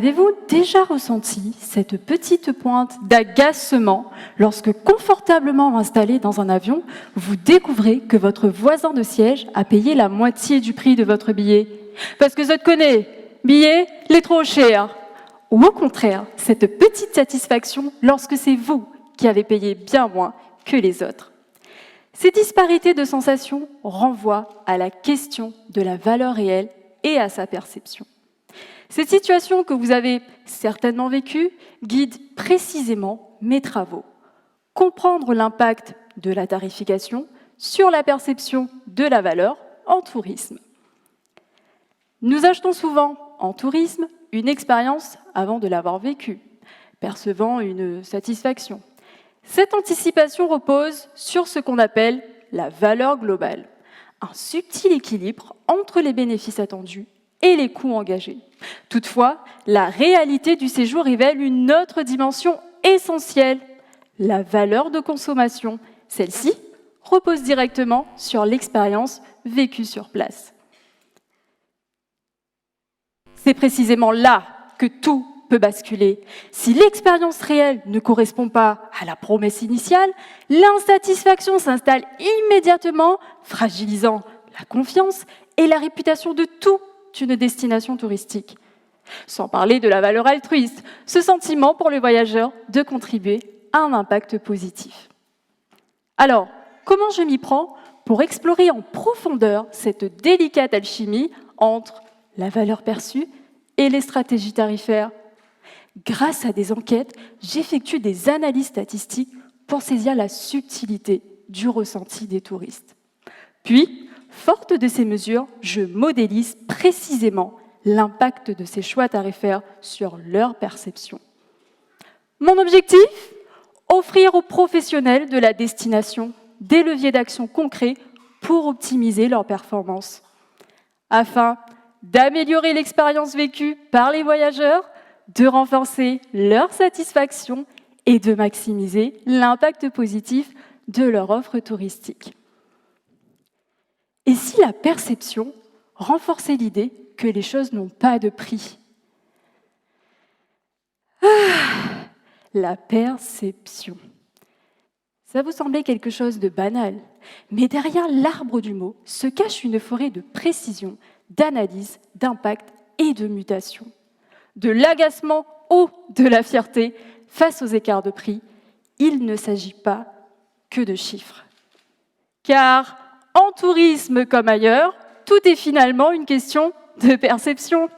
Avez-vous déjà ressenti cette petite pointe d'agacement lorsque, confortablement installé dans un avion, vous découvrez que votre voisin de siège a payé la moitié du prix de votre billet? Parce que je te connais, billet, il est trop cher. Ou au contraire, cette petite satisfaction lorsque c'est vous qui avez payé bien moins que les autres. Ces disparités de sensations renvoient à la question de la valeur réelle et à sa perception. Cette situation que vous avez certainement vécue guide précisément mes travaux. Comprendre l'impact de la tarification sur la perception de la valeur en tourisme. Nous achetons souvent en tourisme une expérience avant de l'avoir vécue, percevant une satisfaction. Cette anticipation repose sur ce qu'on appelle la valeur globale, un subtil équilibre entre les bénéfices attendus et les coûts engagés. Toutefois, la réalité du séjour révèle une autre dimension essentielle, la valeur de consommation. Celle-ci repose directement sur l'expérience vécue sur place. C'est précisément là que tout peut basculer. Si l'expérience réelle ne correspond pas à la promesse initiale, l'insatisfaction s'installe immédiatement, fragilisant la confiance et la réputation de toute une destination touristique. Sans parler de la valeur altruiste, ce sentiment pour le voyageur de contribuer à un impact positif. Alors, comment je m'y prends pour explorer en profondeur cette délicate alchimie entre la valeur perçue et les stratégies tarifaires? Grâce à des enquêtes, j'effectue des analyses statistiques pour saisir la subtilité du ressenti des touristes. Puis, forte de ces mesures, je modélise précisément l'impact de ces choix tarifaires sur leur perception. Mon objectif ? Offrir aux professionnels de la destination des leviers d'action concrets pour optimiser leur performance, afin d'améliorer l'expérience vécue par les voyageurs, de renforcer leur satisfaction et de maximiser l'impact positif de leur offre touristique. Et si la perception renforçait l'idée que les choses n'ont pas de prix? La perception. Ça vous semblait quelque chose de banal, mais derrière l'arbre du mot se cache une forêt de précision, d'analyse, d'impact et de mutation. De l'agacement ou de la fierté face aux écarts de prix, il ne s'agit pas que de chiffres. Car en tourisme comme ailleurs, tout est finalement une question de perception.